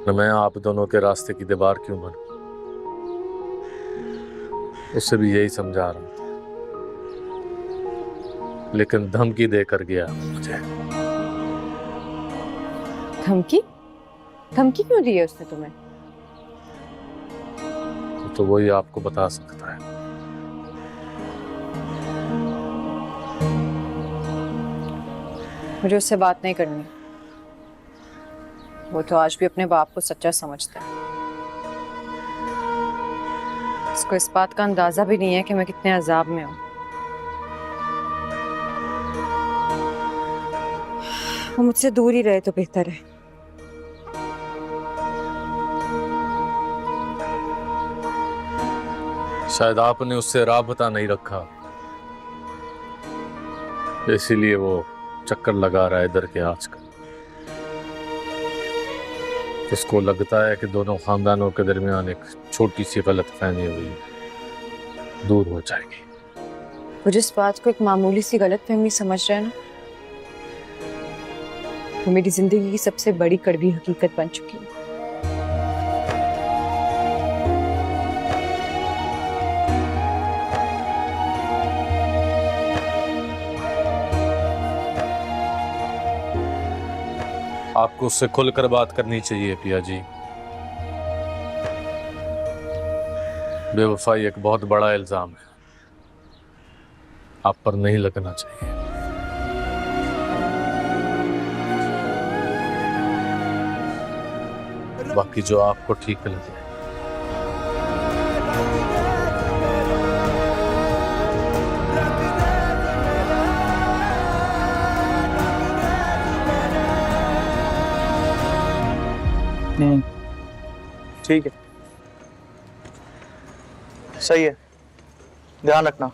न मैं आप दोनों के रास्ते की दीवार क्यों बनूं। उससे भी यही समझा रहा था, लेकिन धमकी देकर गया मुझे। धमकी? धमकी क्यों दी है उसने तुम्हें? तो वही आपको बता सकता है। मुझे उससे बात नहीं करनी। वो तो आज भी अपने बाप को सच्चा समझता है। उसको इस बात का अंदाजा भी नहीं है कि मैं कितने अजाब में हूं। वो मुझसे दूर ही रहे तो बेहतर है। शायद आपने उससे राबता नहीं रखा, इसीलिए वो चक्कर लगा रहा है इधर के आजकल। उसको लगता है कि दोनों खानदानों के दरमियान एक छोटी सी गलतफहमी हुई है, दूर हो जाएगी। वो जिस बात को एक मामूली सी गलतफहमी समझ रहा है ना, वो मेरी जिंदगी की सबसे बड़ी कड़वी हकीकत बन चुकी है। आपको उससे खुलकर बात करनी चाहिए पिया जी। बेवफाई एक बहुत बड़ा इल्जाम है, आप पर नहीं लगना चाहिए। बाकी जो आपको ठीक लगे। ठीक है, सही है, ध्यान रखना।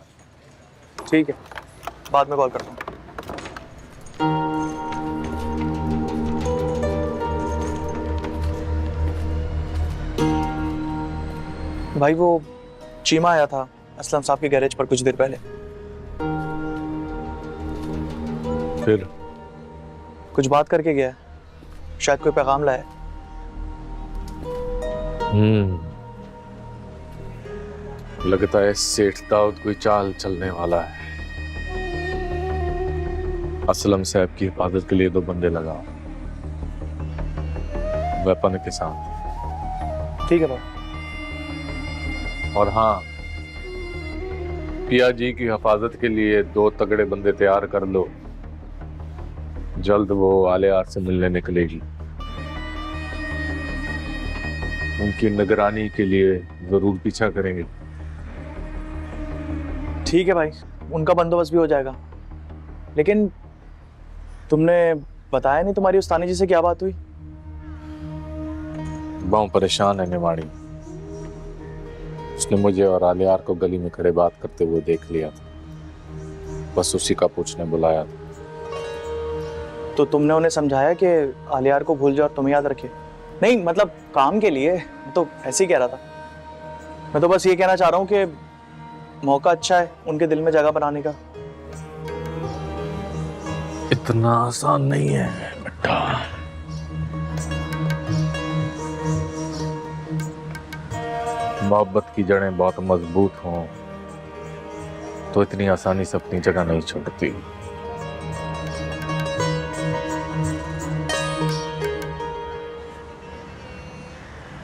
ठीक है, बाद में कॉल करता हूँ। भाई वो चीमा आया था असलम साहब के गैरेज पर कुछ देर पहले। फिर कुछ बात करके गया, शायद कोई पैगाम लाया। लगता है सेठ दाऊद कोई चाल चलने वाला है। असलम साहब की हिफाजत के लिए 2 बंदे लगाओ, वेपन के साथ। ठीक है भाई। और हाँ, पिया जी की हिफाजत के लिए 2 तगड़े बंदे तैयार कर लो। जल्द वो आलियार से मिलने निकलेगी। उनकी निगरानी के लिए जरूर पीछा करेंगे। ठीक है भाई, उनका बंदोबस्त भी हो जाएगा। लेकिन तुमने बताया नहीं तुम्हारी उस्तानी जी से क्या बात हुई? बहुत परेशान है निमाड़ी। उसने मुझे और आलियार को गली में खड़े बात करते हुए देख लिया था, बस उसी का पूछने बुलाया था। तो तुमने उन्हें समझाया कि आलियार को भूल जाओ और तुम्हें याद रखे? नहीं मतलब काम के लिए, तो ऐसे ही कह रहा था। मैं तो बस ये कहना चाह रहा हूँ कि मौका अच्छा है उनके दिल में जगह बनाने का। इतना आसान नहीं है बेटा। मोहब्बत की जड़ें बहुत मजबूत हों तो इतनी आसानी से अपनी जगह नहीं छोड़ती।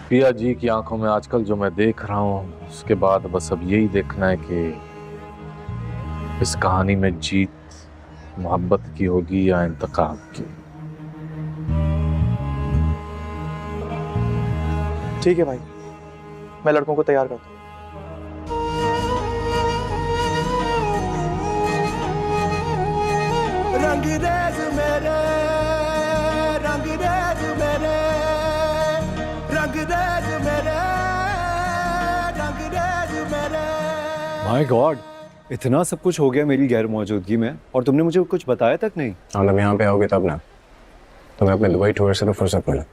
पिया जी की आंखों में आजकल जो मैं देख रहा हूं, उसके बाद बस अब यही देखना है कि इस कहानी में जीत मोहब्बत की होगी या इंतकाम की। ठीक है भाई, मैं लड़कों को तैयार करता हूँ। रंगरेज मेरे, रंगरेज मेरे, रंगरेज मेरे, रंगरेज मेरे। माय गॉड, इतना सब कुछ हो गया मेरी गैर मौजूदगी में और तुमने मुझे कुछ बताया तक नहीं। मतलब यहाँ पे आओगे तब ना, तुम्हें अपने दुबई टूर से तो फुर्सत मिला।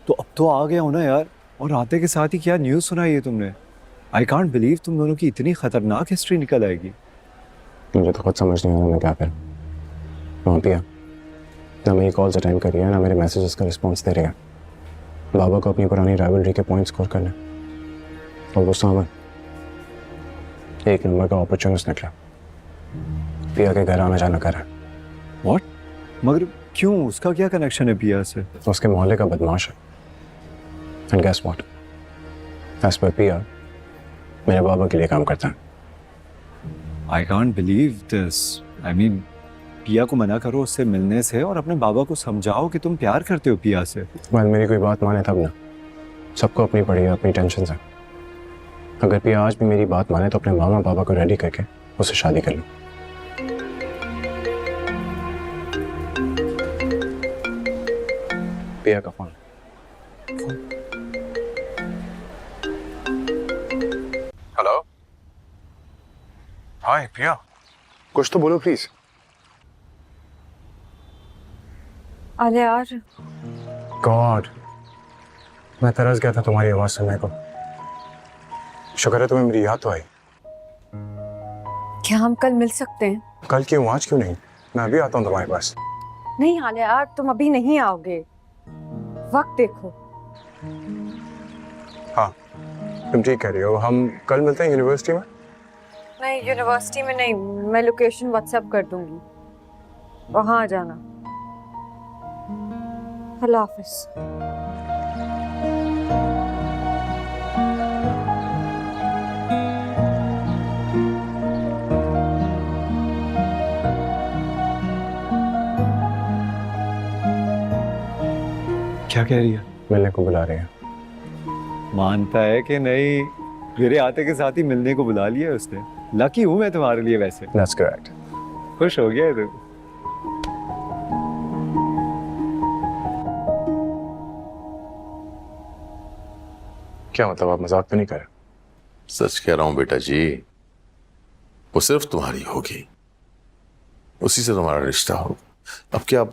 तो अब तो आ गया हो ना यार, और आते के साथ ही क्या न्यूज़ सुनाई है तुमने। आई कांट बिलीव तुम दोनों की इतनी खतरनाक हिस्ट्री निकल आएगी। मुझे तो खुद समझ नहीं आ रहा मैं क्या करूं। वहाँ पिया ना मेरी कॉल्स अटेंड कर रही है, ना मेरे मैसेजेस का रिस्पॉन्स दे रही है। बाबा को अपनी पुरानी राइवलरी के पॉइंट स्कोर करने, और वो सामन एक नंबर का अपॉर्चुनिस्ट निकला। पिया के घर आना जाना कर रहा है। व्हाट? मगर क्यों? उसका क्या कनेक्शन है पिया से? तो उसके मोहल्ले का बदमाश है। And guess what, as per पिया मेरे बाबा के लिए काम करता है। I can't believe this. I mean, पिया को मना करो उससे मिलने से और अपने बाबा को समझाओ कि तुम प्यार करते हो पिया से। मैं मेरी कोई बात माने तब ना। सबको अपनी पड़ी है, अपनी टेंशन है। अगर पिया आज भी मेरी बात माने तो अपने मामा बाबा को रेडी करके उससे शादी कर लो। पिया का फोन। हेलो, हाय पिया, कुछ तो बोलो प्लीज। अरे यार, गॉड, मैं तरस गया था तुम्हारी आवाज सुनने को। शुक्र है तुम्हें मेरी याद तो आई। क्या हम कल मिल सकते हैं? कल क्यों, आज क्यों नहीं? मैं अभी आता हूँ तुम्हारे पास। नहीं आलिया यार, तुम अभी नहीं आओगे। वक्त देखो। हाँ, तुम ठीक कह रही हो। हम कल मिलते हैं यूनिवर्सिटी में। नहीं, यूनिवर्सिटी में नहीं, मैं लोकेशन व्हाट्सएप कर दूंगी, वहां आ जाना। अल्लाह हाफिज। क्या कह रही है? मिलने को बुला रहे हैं। मानता है कि नहीं? मेरे आते के साथ ही मिलने को बुला लिया है उसने। लकी हूं मैं तुम्हारे लिए वैसे। That's correct. खुश हो गया है तू? क्या मतलब, आप मजाक तो नहीं कर रहे? सच कह रहा हूं बेटा जी, वो सिर्फ तुम्हारी होगी, उसी से तुम्हारा रिश्ता होगा। अब क्या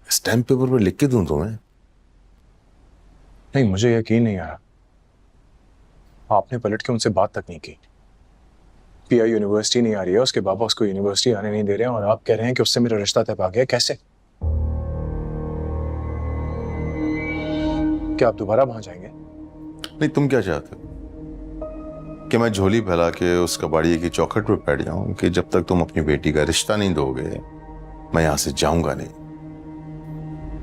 स्टैम्प पेपर पर लिख के दूं तुम्हें? नहीं, मुझे यकीन नहीं आ रहा। आपने पलट के उनसे बात तक नहीं की। पिया यूनिवर्सिटी नहीं आ रही है, उसके बाबा उसको यूनिवर्सिटी आने नहीं दे रहे हैं, और आप कह रहे हैं कि उससे मेरा रिश्ता तय पा गया। कैसे? क्या आप दोबारा वहां जाएंगे? नहीं, तुम क्या चाहते हो कि मैं झोली फैला के उस कबाड़िए की चौखट पे बैठ जाऊं कि जब तक तुम अपनी बेटी का रिश्ता नहीं दोगे मैं यहां से जाऊंगा नहीं?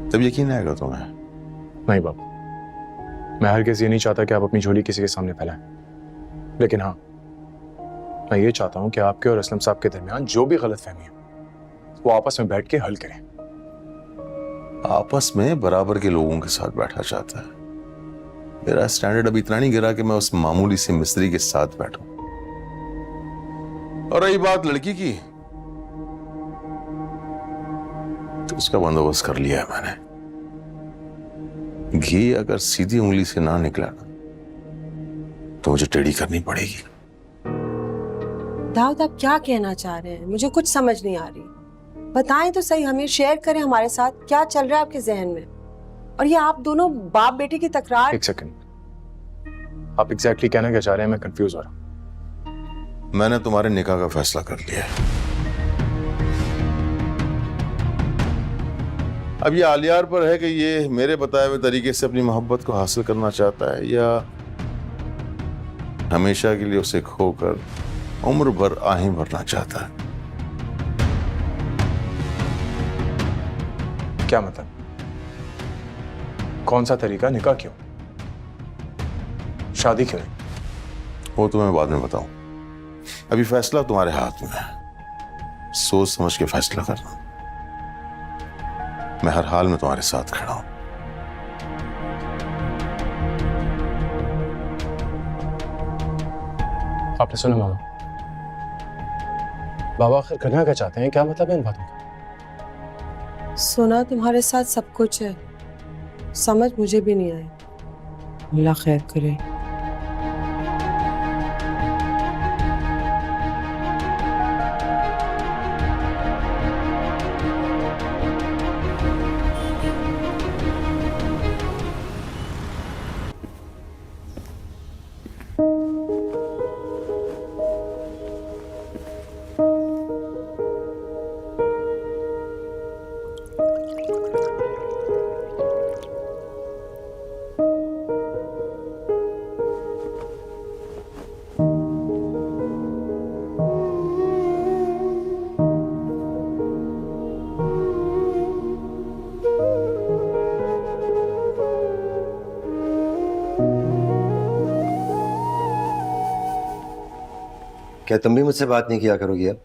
तब यकीन आएगा तुम्हें? नहीं बाबू, मैं हरगिज़ ये नहीं चाहता कि आप अपनी झोली किसी के सामने फैलाएं। लेकिन हाँ, मैं ये चाहता हूं कि आपके और असलम साहब के दरमियान जो भी गलतफहमी है वो आपस में बैठ के हल करें। आपस में बराबर के लोगों के साथ बैठा चाहता है। मेरा स्टैंडर्ड अभी इतना नहीं गिरा कि मैं उस मामूली से मिस्त्री के साथ बैठूं। और रही बात लड़की की, तो उसका बंदोबस्त कर लिया है मैंने। घी अगर सीधी उंगली से ना निकला ना तो मुझे टेढ़ी करनी पड़ेगी। दाऊद, आप क्या कहना चाह रहे हैं? मुझे कुछ समझ नहीं आ रही। बताएं तो सही, हमें शेयर करें हमारे साथ क्या चल रहा है आपके जहन में। और ये आप दोनों बाप बेटे की तकरार। एक सेकंड, आप एग्जैक्टली कहना क्या चाह रहे हैं? मैं कंफ्यूज हो रहा हूं। मैंने तुम्हारे निकाह का फैसला कर लिया है। अब ये आलियार पर है कि ये मेरे बताए हुए तरीके से अपनी मोहब्बत को हासिल करना चाहता है या हमेशा के लिए उसे खोकर उम्र भर आहें भरना चाहता है। क्या मतलब? कौन सा तरीका? निकाह क्यों? शादी क्यों नहीं? वो तो मैं बाद में बताऊं। अभी फैसला तुम्हारे हाथ में है, सोच समझ के फैसला करना। मैं हर हाल में तुम्हारे साथ खड़ा हूं। आपने सुना मामा? बाबा आखिर करना क्या चाहते हैं? क्या मतलब है इन बातों का? सुना तुम्हारे साथ सब कुछ है, समझ मुझे भी नहीं आई। अल्लाह खैर करे। क्या तुम भी मुझसे बात नहीं किया करोगी अब?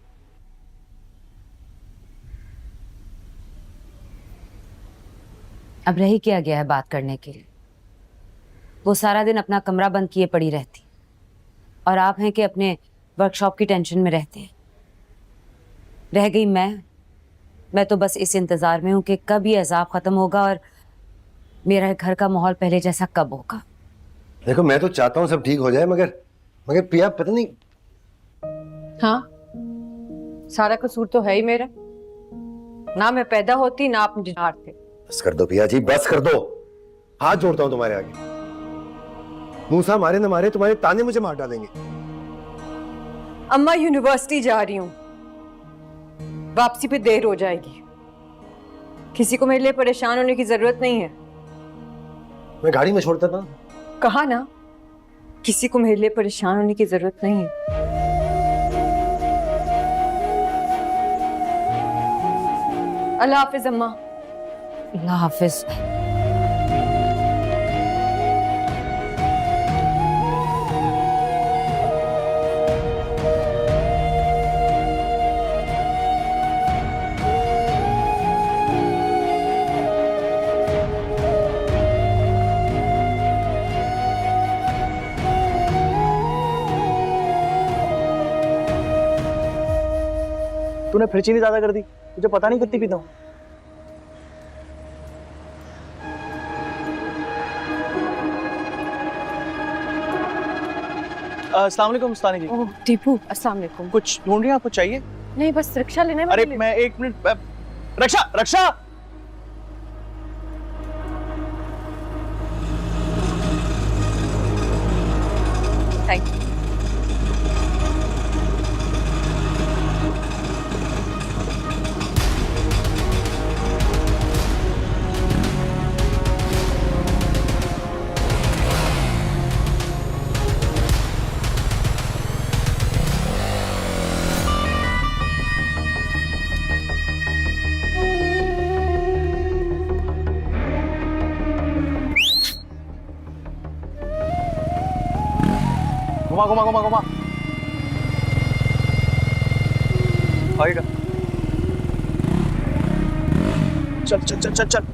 अब रही क्या गया है बात करने के लिए। वो सारा दिन अपना कमरा बंद किए पड़ी रहती और आप हैं कि अपने वर्कशॉप की टेंशन में रहते हैं। रह गई मैं तो बस इस इंतजार में हूं कि कब ये अजाब खत्म होगा और मेरा घर का माहौल पहले जैसा कब होगा। देखो मैं तो चाहता हूँ सब ठीक हो जाए, मगर पिया पता नहीं। हाँ, सारा कसूर तो है ही मेरा। ना मैं पैदा होती ना आप मुझे डांटते। बस कर दो पिया जी, बस कर दो। हाथ जोड़ता हूँ तुम्हारे आगे। मूसा मारे न मारे तुम्हारे ताने मुझे मार डालेंगे। अम्मा यूनिवर्सिटी जा रही हूँ, वापसी पे देर हो जाएगी। किसी को मेरे लिए परेशान होने की जरूरत नहीं है। मैं गाड़ी में छोड़ता था। कहा ना, किसी को मेरे लिए परेशान होने की जरूरत नहीं है। अल्लाह हाफिज अम्मा। अल्लाह हाफिज। तूने फिर चीनी ज्यादा कर दी, तुझे पता नहीं कितनी पीता हूँ। अस्सलाम वालेकुम मुस्तानी जी। ओह टीपू, अस्सलाम वालेकुम। कुछ ढूंढ रही हैं आप, कुछ चाहिए? नहीं, बस रिक्शा लेने अरे वाली। मैं 1 minute. Raksha Raksha, thank you. घुमा घुमा घुमा घुमा। आएगा। चल चल चल चल चल।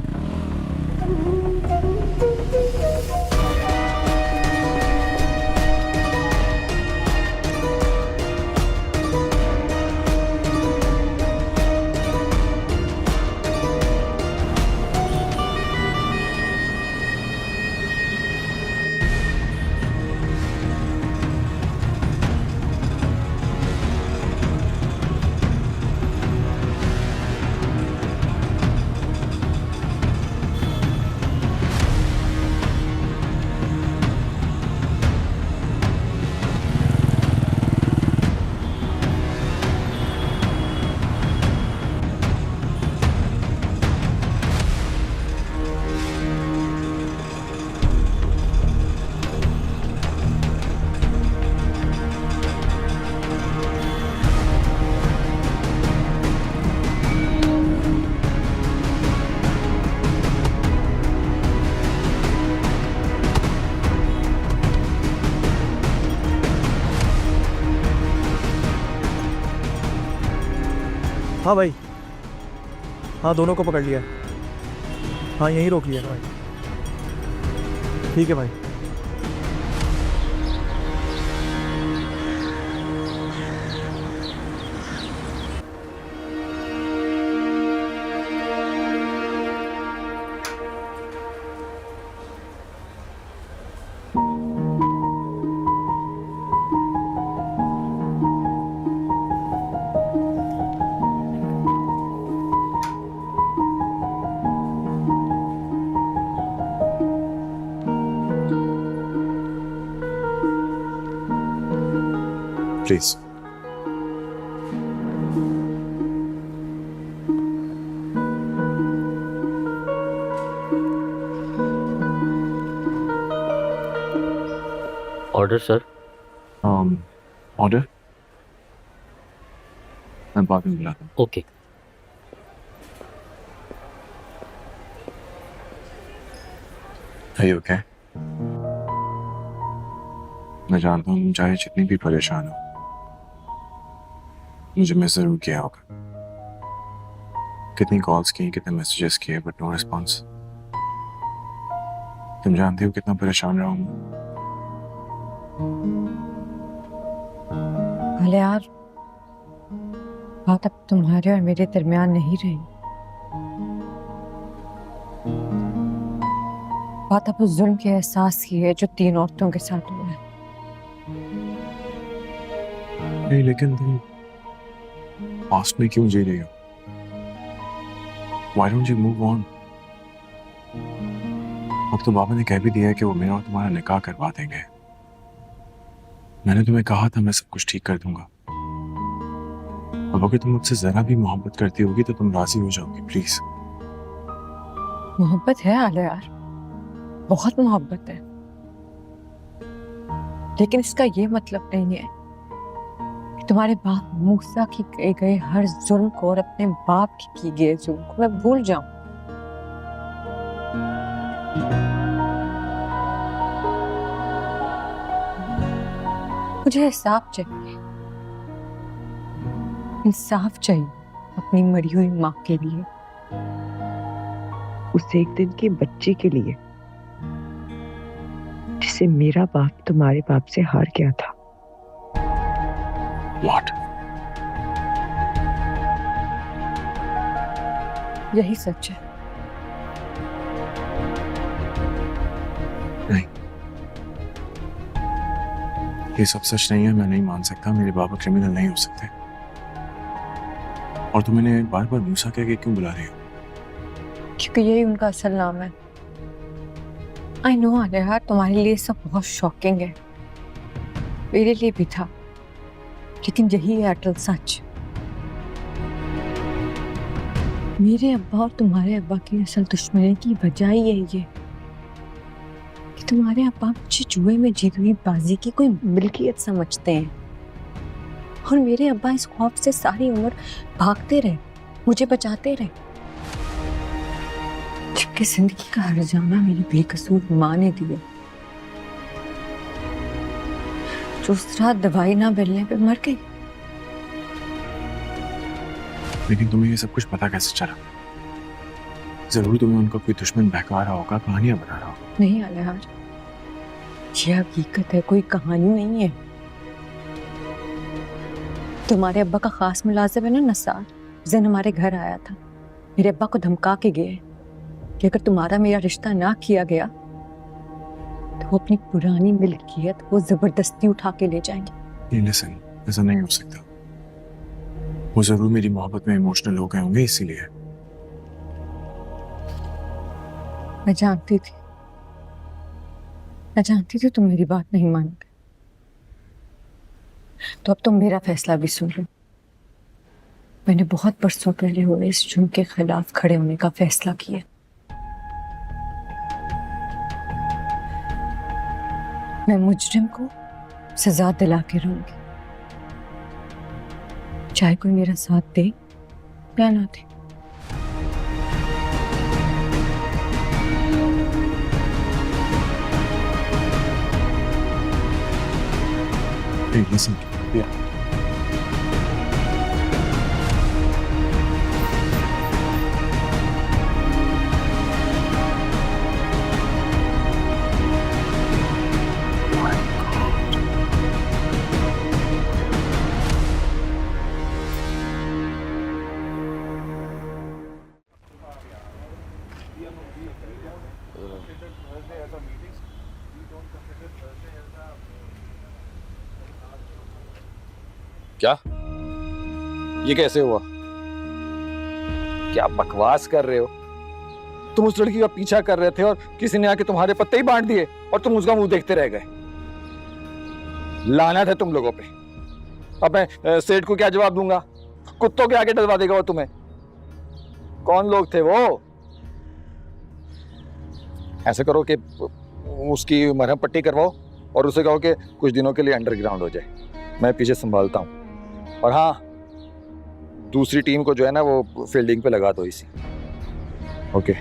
हाँ भाई, हाँ दोनों को पकड़ लिया। हाँ यहीं रोक लिया भाई। ठीक है भाई। प्लीज। Order sir. ऑर्डर मैं बाद में बुलाता हूँ। ओके। Are you okay? मैं जानता हूँ तुम चाहे जितनी भी परेशान हो, मुझे मिस जरूर किया होगा। कितनी कॉल्स की, कितने मैसेजेस किए, बट नो रिस्पॉन्स। तुम जानती हो कितना परेशान रहा हूं। भले यार, बात अब तुम्हारे और मेरे दरमियान नहीं रही। बात अब उस जुल्म के एहसास की है जो 3 औरतों के साथ हुआ है। नहीं, लेकिन तुम पास्ट में क्यों जी रही हो? Why don't you move on? अब तो बाबा ने कह भी दिया है कि वो मेरा और तुम्हारा निकाह करवा देंगे। मैंने तुम्हें कहा था मैं सब कुछ ठीक कर दूंगा। अब अगर तुम मुझसे जरा भी मोहब्बत करती होगी तो तुम राजी हो जाओगी, प्लीज। मोहब्बत है आले यार, बहुत मोहब्बत है, लेकिन इसका ये मतलब नहीं है कि तुम्हारे बाप मूसा की किए गए हर जुल्म को और अपने बाप की गए जुल्म को मैं भूल जाऊं। मुझे इंसाफ चाहिए, इंसाफ चाहिए अपनी मरी हुई माँ के लिए, उस एक दिन की बच्ची के लिए जिसे मेरा बाप तुम्हारे बाप से हार गया था। What? यही सच है। नहीं, ये सब सच नहीं है। मैं नहीं मान सकता, मेरे बाबा क्रिमिनल नहीं हो सकते। और तुम इन्हें बार बार मूसा कह के क्यों बुला रही हो? क्योंकि यही उनका असल नाम है। आई नो आले यार, तुम्हारे लिए सब बहुत शॉकिंग है, मेरे लिए भी था, लेकिन यही है अटल सच। मेरे अब्बा और तुम्हारे अब्बा की असल दुश्मनी की वजह ही है ये कि तुम्हारे अब्बा मुझे जुए में जीती हुई बाजी की कोई मिल्कियत समझते हैं, और मेरे अब्बा इस खौफ से सारी उम्र भागते रहे, मुझे बचाते रहे, जबकि जिंदगी का हर्जाना मेरी बेकसूर माँ ने दिया, जो उस रात दवाई ना मिलने पे मर गई। लेकिन तुम्हें ये सब कुछ पता कैसे चला? जरूर तुम्हें उनका कोई दुश्मन बहका रहा होगा, कहानियां बना रहा होगा। नहीं आलिया, ये हकीकत है, कोई कहानी नहीं है। तुम्हारे अब्बा का खास मुलाजिम है ना नसार, उस दिन हमारे घर आया था, मेरे अब्बा को धमका के गए कि अगर तुम्हारा मेरा रिश्ता ना किया गया तो वो अपनी पुरानी मिल्कियत वो जबरदस्ती उठा के ले जाएंगे। नहीं, लिसन, ऐसा नहीं हो सकता। वो जरूर मेरी मोहब्बत में इमोशनल हो गए होंगे, इसीलिए। मैं जानती थी तुम मेरी बात नहीं मानोगे, तो अब तुम मेरा फैसला भी सुन लो। मैंने बहुत बरसों पहले हुए इस जुर्म के खिलाफ खड़े होने का फैसला किया। मैं मुजरिम को सजा दिला के रहूंगी, चाहे कोई मेरा साथ दे या ना दे। Hey, listen. Yeah. क्या? ये कैसे हुआ? क्या बकवास कर रहे हो? तुम उस लड़की का पीछा कर रहे थे और किसी ने आके तुम्हारे पत्ते ही बांट दिए और तुम उसका मुंह देखते रह गए। लानत है तुम लोगों पे। अब मैं सेठ को क्या जवाब दूंगा? कुत्तों के आगे डलवा देगा वो तुम्हें। कौन लोग थे वो? ऐसे करो कि उसकी मरहम पट्टी करवाओ और उसे कहो कि कुछ दिनों के लिए अंडरग्राउंड हो जाए, मैं पीछे संभालता हूँ। और हाँ, दूसरी टीम को जो है ना वो फील्डिंग पे लगा दो इसी। ओके।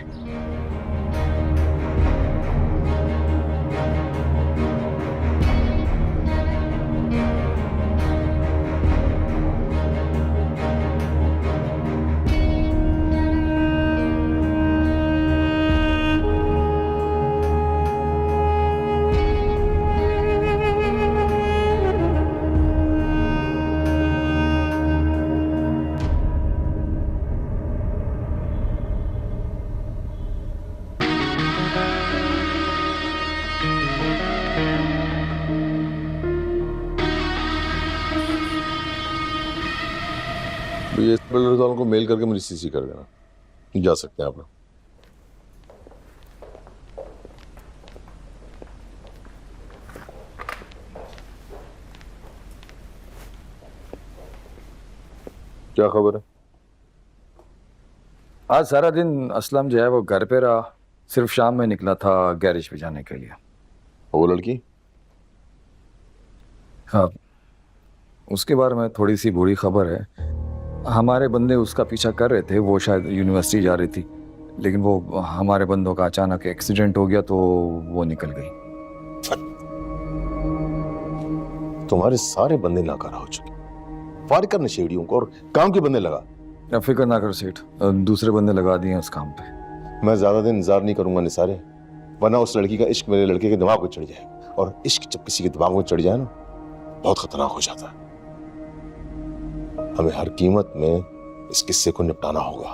तो ये बिल्डर्स वालों को मेल करके मुझे सीसी कर देना, जा सकते हैं आप लोग। क्या खबर है? आज सारा दिन असलम जो है वो घर पे रहा, सिर्फ शाम में निकला था गैरेज पे जाने के लिए। वो लड़की? हाँ, उसके बारे में थोड़ी सी बुरी खबर है। हमारे बंदे उसका पीछा कर रहे थे, वो शायद यूनिवर्सिटी जा रही थी, लेकिन वो हमारे बंदों का अचानक एक्सीडेंट हो गया तो वो निकल गई। तुम्हारे सारे बंदे नाकारा हो चुके, फारिग कर नशेड़ियों को और काम के बंदे लगा। अब फिक्र ना कर सेठ, दूसरे बंदे लगा दिए उस काम पे। मैं ज्यादा दिन इंतजार नहीं करूंगा निसारे, वरना उस लड़की का इश्क मेरे लड़के के दिमाग पे चढ़ जाएगा, और इश्क जब किसी के दिमाग में चढ़ जाए ना, बहुत खतरनाक हो जाता है। हमें हर कीमत में इस किस्से को निपटाना होगा।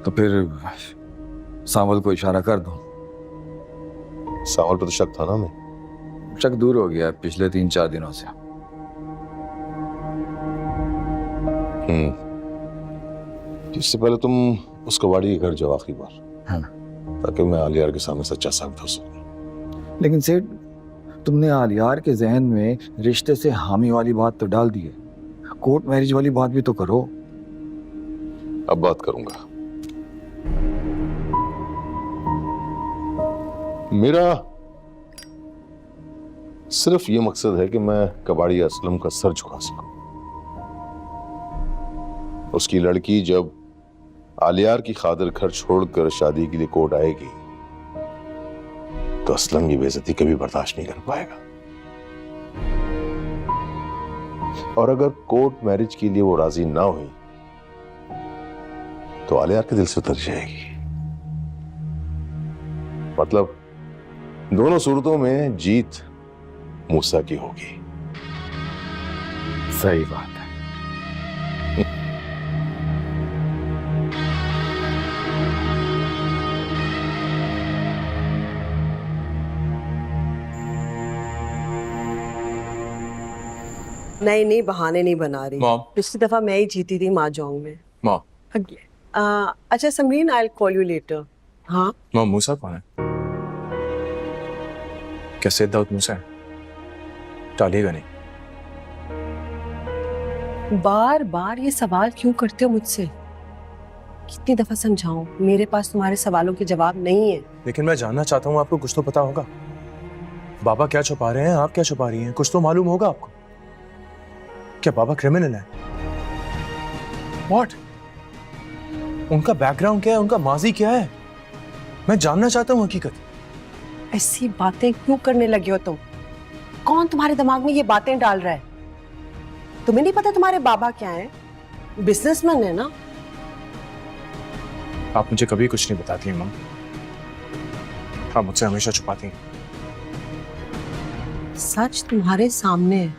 तो फिर सांवल को इशारा कर दो। सांवल पर तो शक था ना हमें। शक दूर हो गया पिछले 3-4 दिनों से। इससे पहले तुम उस कबाड़ी के घर जाओ आखिरी बार, हाँ, ताकि मैं आलियार के सामने सच्चा साबित हो सकूं। लेकिन सेठ, तुमने आलियार के जहन में रिश्ते से हामी वाली बात तो डाल दी है, कोर्ट मैरिज वाली बात भी तो करो। अब बात करूंगा। मेरा सिर्फ ये मकसद है कि मैं कबाड़ी असलम का सर झुका सकूं। उसकी लड़की जब आलियार की खातिर घर छोड़कर शादी के लिए कोर्ट आएगी तो असलम की बेइज्जती कभी बर्दाश्त नहीं कर पाएगा, और अगर कोर्ट मैरिज के लिए वो राजी ना हुई तो आलियार के दिल से उतर जाएगी। मतलब दोनों सूरतों में जीत मूसा की होगी। सही बात है। नहीं, बहाने नहीं बना रही। मॉम। पिछली दफा मैं ही जीती थी माजोंग में। मॉम। अच्छा Samreen, I will call you later. हाँ मॉम, मूसा कौन है? क्या सैयद दाऊद मूसा है? टालिएगा नहीं। बार बार ये सवाल क्यों करते हो मुझसे? कितनी दफा समझाऊं, मेरे पास तुम्हारे सवालों के जवाब नहीं है। लेकिन मैं जानना चाहता हूँ, आपको कुछ तो पता होगा। बाबा क्या छुपा रहे हैं, आप क्या छुपा रही हैं? कुछ तो मालूम होगा आपको। क्या बाबा क्रिमिनल है? What? उनका बैकग्राउंड क्या है, उनका माजी क्या है? मैं जानना चाहता हूँ हकीकत। ऐसी बातें क्यों करने लगे हो तुम? कौन तुम्हारे दिमाग में ये बातें डाल रहा है? तुम्हें नहीं पता तुम्हारे बाबा क्या है? बिजनेसमैन है ना। आप मुझे कभी कुछ नहीं बताती हैं मम, आप मुझसे हमेशा छुपाती हैं। सच तुम्हारे सामने है,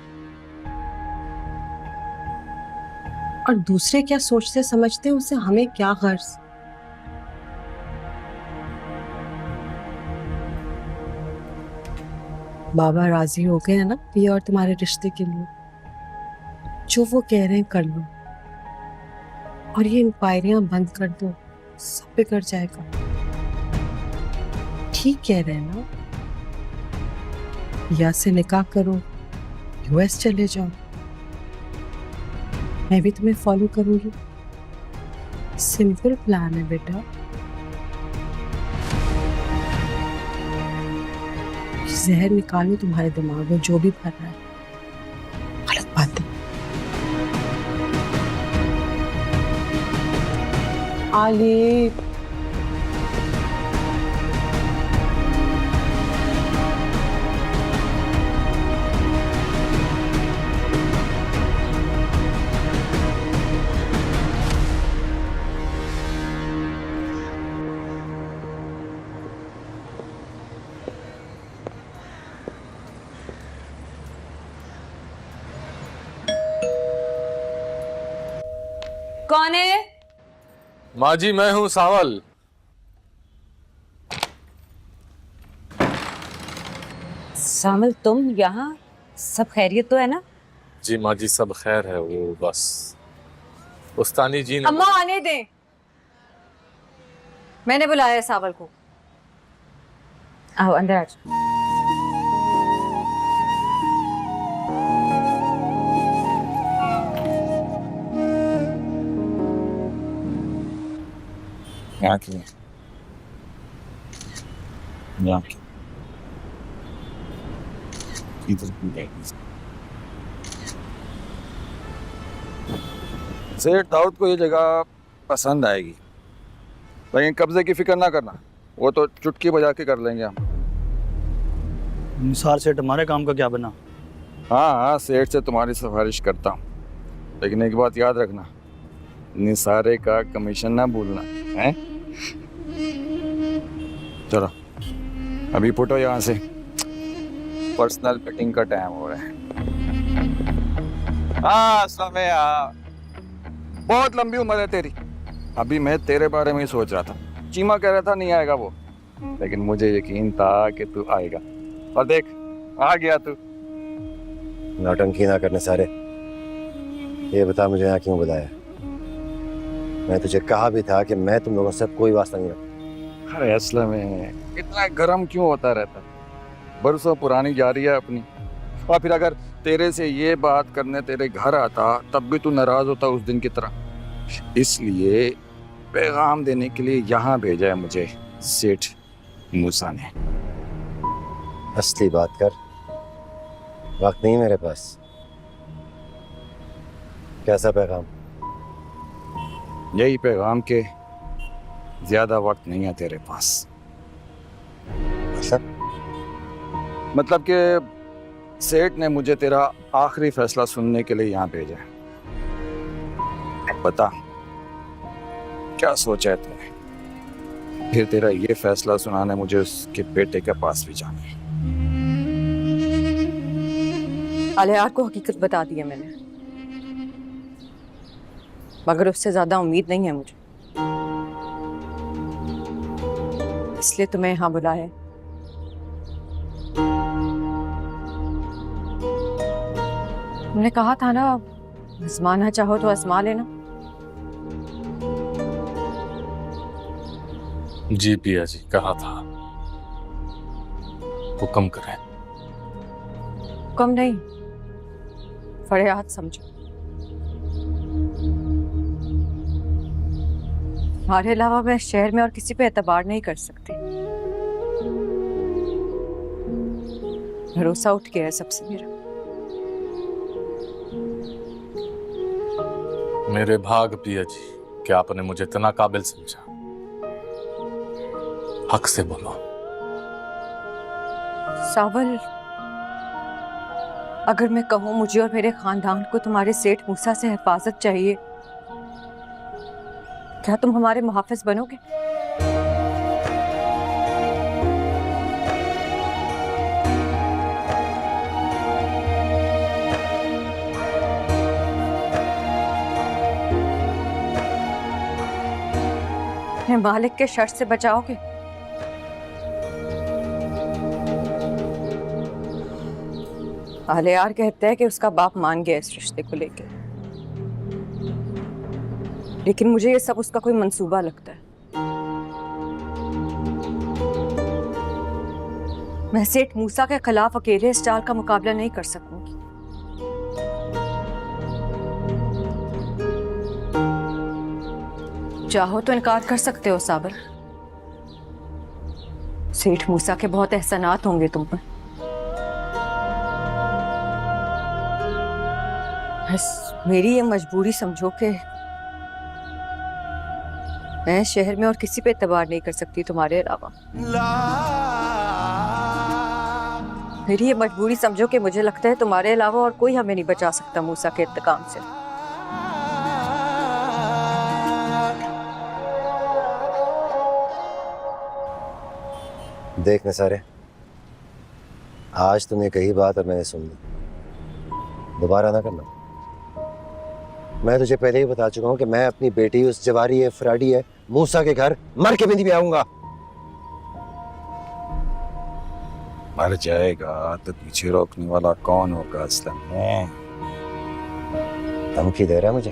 और दूसरे क्या सोचते समझते हैं उससे हमें क्या गर्ज। बाबा राजी हो गए हैं ना ये और तुम्हारे रिश्ते के लिए? जो वो कह रहे हैं कर लो, और ये इंक्वायरियां बंद कर दो, सब बिगड़ जाएगा। ठीक कह रहे हैं ना? या से निकाह करो, यूएस चले जाओ, मैं भी तुम्हें फॉलो करूंगी। सिंपल प्लान है बेटा। जहर निकालो तुम्हारे दिमाग में, जो भी भर रहा है गलत बातें। आली कौन है? माँ जी, मैं हूँ सावल। सावल, तुम यहाँ? सब खैरियत तो है ना? जी माँ जी, सब खैर है। वो बस उस्तानी जी ने अम्मा आने दें, मैंने बुलाया है सावल को। आओ अंदर आ जाओ। यहाँ की यहाँ की इधर की सेठ दाऊद को ये जगह पसंद आएगी, लेकिन कब्जे की फिक्र ना करना, वो तो चुटकी बजा के कर लेंगे हम। निसार सेठ हमारे काम का क्या बना? हाँ हाँ, सेठ से तुम्हारी सिफारिश करता हूँ, लेकिन एक बात याद रखना, निसारे का कमीशन ना भूलना है। चलो अभी फुटो यहाँ से, पर्सनल मीटिंग का टाइम हो रहा है। हाँ समय बहुत लंबी उम्र है तेरी। अभी मैं तेरे बारे में ही सोच रहा था, चीमा कह रहा था नहीं आएगा वो, लेकिन मुझे यकीन था कि तू आएगा, और देख आ गया तू। नौटंकी ना करने सारे, ये बता मुझे यहाँ क्यों बुलाया? मैं तुझे कहा भी था कि मैं तुम लोगों से कोई वास्ता नहीं रखता। अरे असला में इतना गर्म क्यों होता रहता? बरसों पुरानी जारी है अपनी, और फिर अगर तेरे से ये बात करने तेरे घर आता तब भी तू नाराज होता उस दिन की तरह। इसलिए पैगाम देने के लिए यहाँ भेजा है मुझे सेठ मूसा ने। असली बात कर, वक्त नहीं मेरे पास। कैसा पैगाम? यही पैगाम के ज्यादा वक्त नहीं है तेरे पास। मतलब कि सेठ ने मुझे तेरा आखिरी फैसला सुनने के लिए यहाँ भेजा है। बता क्या सोचा है तूने? फिर तेरा ये फैसला सुनाने मुझे उसके बेटे के पास भी जाना है। आलियार को हकीकत बता दी है मैंने, मगर उससे ज्यादा उम्मीद नहीं है मुझे, इसलिए तुम्हें यहाँ बुलाया है। तुमने कहा था ना, आजमाना चाहो तो आजमा लेना। जी पिया जी, कहा था। हुक्म करें। कम नहीं, फरियाद समझो। हमारे अलावा मैं शहर में और किसी पे एतबार नहीं कर सकती। भरोसा उठ गया है सबसे मेरा। मेरे भाग पिया जी कि आपने मुझे इतना काबिल समझा। हक से बोलो। सावल, अगर मैं कहूं मुझे और मेरे खानदान को तुम्हारे सेठ मूसा से हिफाजत चाहिए, क्या तुम हमारे मुहाफिज बनोगे? अपने मालिक के शर्त से बचाओगे? आलियार कहते हैं कि उसका बाप मान गया इस रिश्ते को लेकर, लेकिन मुझे ये सब उसका कोई मंसूबा लगता है। मैं सेठ मूसा के खिलाफ अकेले इस चाल का मुकाबला नहीं कर सकूंगी। चाहो तो इनकार कर सकते हो साबर, सेठ मूसा के बहुत एहसानात होंगे तुम पर। बस मेरी ये मजबूरी समझो कि मैं शहर में और किसी पे एतबार नहीं कर सकती तुम्हारे अलावा। मेरी ये मजबूरी समझो कि मुझे लगता है तुम्हारे अलावा और कोई हमें नहीं बचा सकता मूसा के इंतकाम से। देख नसारे, आज तुमने कही बात और मैंने सुन ली, दोबारा ना करना। मैं तुझे पहले ही बता चुका हूं कि मैं अपनी बेटी उस जवारी है फ्राडी है मूसा के घर मर के भी नहीं आऊंगा। मर जाएगा तो पीछे रोकने वाला कौन होगा असलम में? धमकी दे रहा है मुझे?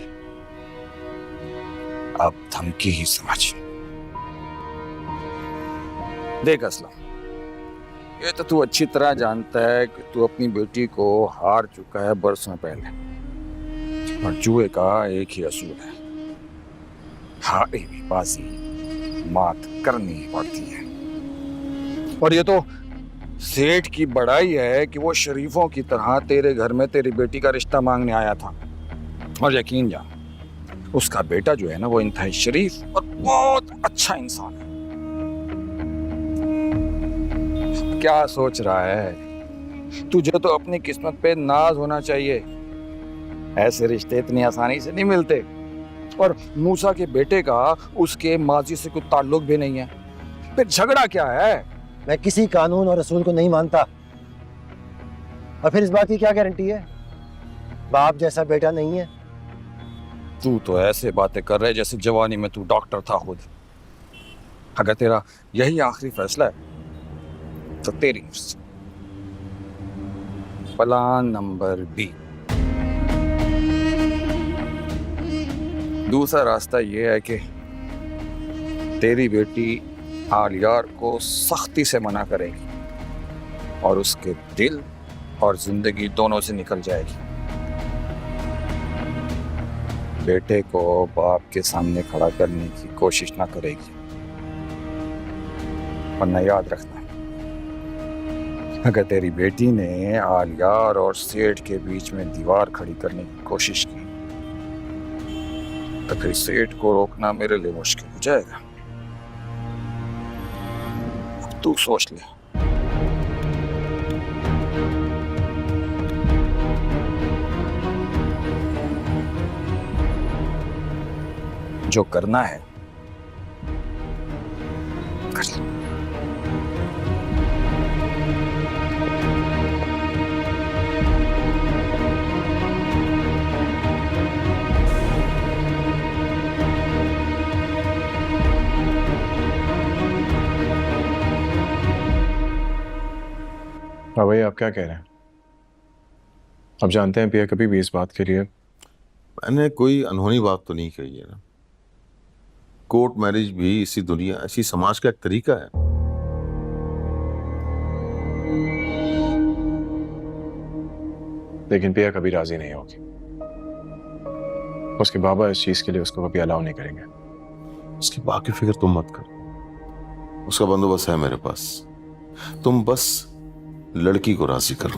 अब धमकी ही समझ। देख असलम, ये तो तू अच्छी तरह जानता है कि तू अपनी बेटी को हार चुका है बरसों पहले, और जुए का एक ही असूल है, हारी हुई बाजी मात करनी ही पड़ती है। और ये तो सेठ की बड़ाई है कि वो शरीफों की तरह तेरे घर में तेरी बेटी का रिश्ता मांगने आया था, और यकीन जान उसका बेटा जो है ना वो इंतहाई शरीफ और बहुत अच्छा इंसान है। क्या सोच रहा है? तुझे तो अपनी किस्मत पे नाज होना चाहिए, ऐसे रिश्ते इतनी आसानी से नहीं मिलते। और मूसा के बेटे का उसके माजी से कोई ताल्लुक भी नहीं है, फिर झगड़ा क्या है? मैं किसी कानून और रसूल को नहीं मानता, और फिर इस बात की क्या गारंटी है? बाप जैसा बेटा नहीं है। तू तो ऐसे बातें कर रहे जैसे जवानी में तू डॉक्टर था खुद। अगर तेरा यही आखिरी फैसला है तो तेरी मर्जी। Plan number B. दूसरा रास्ता यह है कि तेरी बेटी आलियार को सख्ती से मना करेगी और उसके दिल और जिंदगी दोनों से निकल जाएगी। बेटे को बाप के सामने खड़ा करने की कोशिश ना करेगी, वरना याद रखना, अगर तेरी बेटी ने आलियार और सेठ के बीच में दीवार खड़ी करने की कोशिश की तो फिर सेठ को रोकना मेरे लिए मुश्किल हो जाएगा। तू सोच ले। जो करना है कर ले। हाँ भाई, आप क्या कह रहे हैं? आप जानते हैं पिया कभी भी इस बात के लिए मैंने कोई अनहोनी बात तो नहीं कही है ना। कोर्ट मैरिज भी इसी दुनिया, इसी समाज का एक तरीका है। लेकिन पिया कभी राजी नहीं होगी। उसके बाबा इस चीज के लिए उसको कभी अलाउ नहीं करेंगे। उसकी बाकी फिक्र तुम मत करो, उसका बंदोबस्त है मेरे पास। तुम बस लड़की को राजी करो।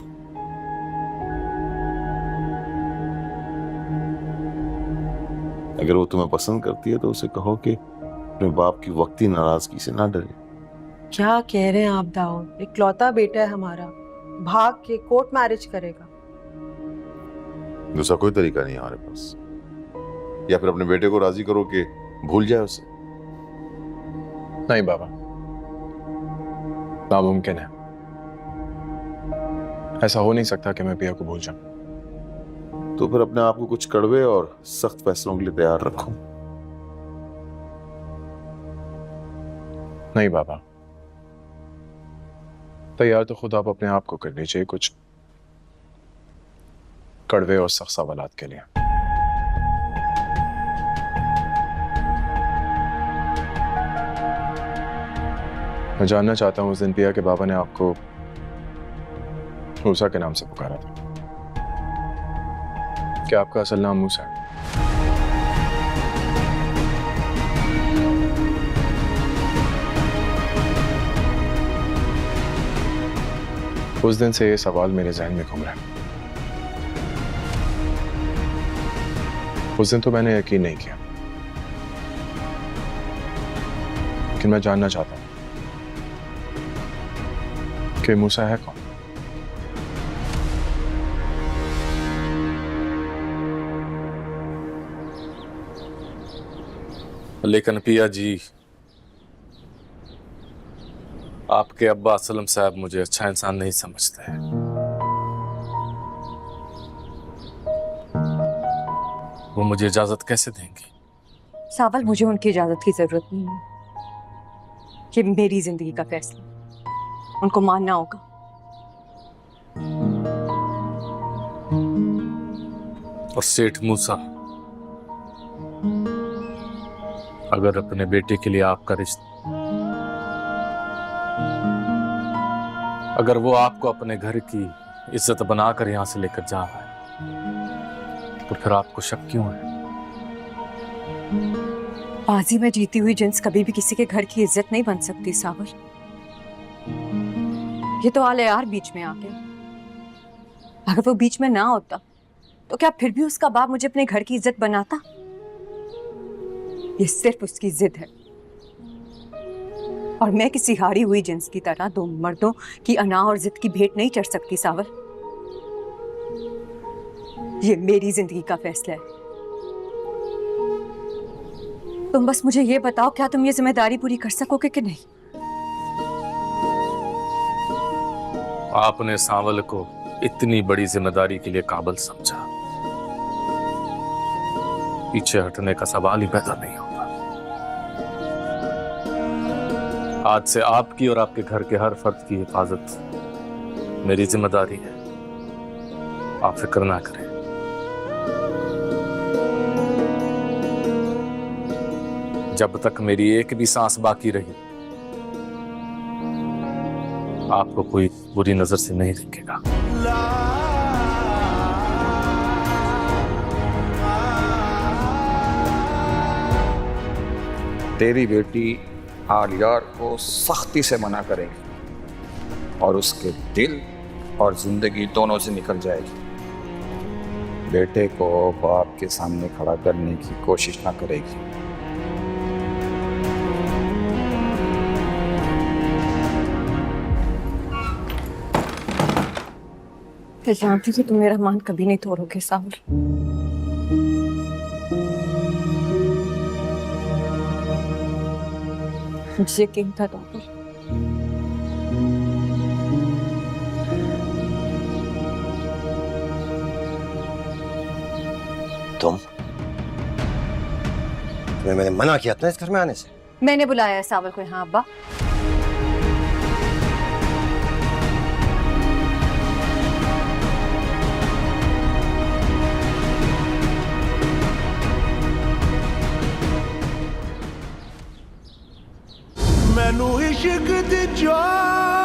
अगर वो तुम्हें पसंद करती है तो उसे कहो कि अपने बाप की वक्ती नाराजगी से ना डरे। क्या कह रहे हैं आप दाऊद? इकलौता बेटा है हमारा, भाग के कोर्ट मैरिज करेगा? दूसरा कोई तरीका नहीं है हमारे पास। या फिर अपने बेटे को राजी करो कि भूल जाए उसे। नहीं बाबा, नामुमकिन है। ऐसा हो नहीं सकता कि मैं पिया को भूल जाऊं। तो फिर अपने आप को कुछ कड़वे और सख्त फैसलों के लिए तैयार रखो। नहीं बाबा, तैयार तो खुद आप अपने आप को कर लीजिए कुछ कड़वे और सख्त सवालात के लिए। मैं जानना चाहता हूं उस दिन पिया के बाबा ने आपको मूसा के नाम से पुकारा था। क्या आपका असल नाम मूसा है? उस दिन से ये सवाल मेरे जहन में घूम रहा है। उस दिन तो मैंने यकीन नहीं किया, लेकिन मैं जानना चाहता हूं कि मूसा है कौन? लेकिन पिया जी, आपके अब्बा असलम साहब मुझे अच्छा इंसान नहीं समझते हैं। वो मुझे इजाजत कैसे देंगे? सावल, मुझे उनकी इजाजत की जरूरत नहीं है। कि मेरी जिंदगी का फैसला उनको मानना होगा। और सेठ मूसा, अगर अपने बेटे के लिए आपका रिश्ता, अगर वो आपको अपने घर की इज्जत बनाकर यहां से लेकर जा रहा है तो फिर आपको शक क्यों है? बाजी में जीती हुई जिन्स कभी भी किसी के घर की इज्जत नहीं बन सकती सावर। ये तो आलियार बीच में आ गया। अगर वो बीच में ना होता तो क्या फिर भी उसका बाप मुझे अपने घर की इज्जत बनाता? ये सिर्फ उसकी जिद है और मैं किसी हारी हुई जिन्स की तरह दो मर्दों की अना और जिद की भेंट नहीं चढ़ सकती सावर। ये मेरी जिंदगी का फैसला है। तुम बस मुझे ये बताओ, क्या तुम ये जिम्मेदारी पूरी कर सकोगे कि नहीं? आपने सांवल को इतनी बड़ी जिम्मेदारी के लिए काबिल समझा, पीछे हटने का सवाल ही पैदा नहीं होता। आज से आपकी और आपके घर के हर फर्द की हिफाजत मेरी जिम्मेदारी है। आप फिक्र ना करें। जब तक मेरी एक भी सांस बाकी रही आपको कोई बुरी नजर से नहीं देखेगा। तेरी बेटी आलियार को सख्ती से मना करेगी और उसके दिल और जिंदगी दोनों से निकल जाएगी। बेटे को बाप के सामने खड़ा करने की कोशिश ना करेगी। मैं जानती थी तुम मेरा मान कभी नहीं तोड़ोगे सावर। मुझे यकीन था तुम पर। तुम्हें मैंने मना किया था इस घर में आने से। मैंने बुलाया है सावर को यहाँ अब्बा। मैनू इश्क दी जान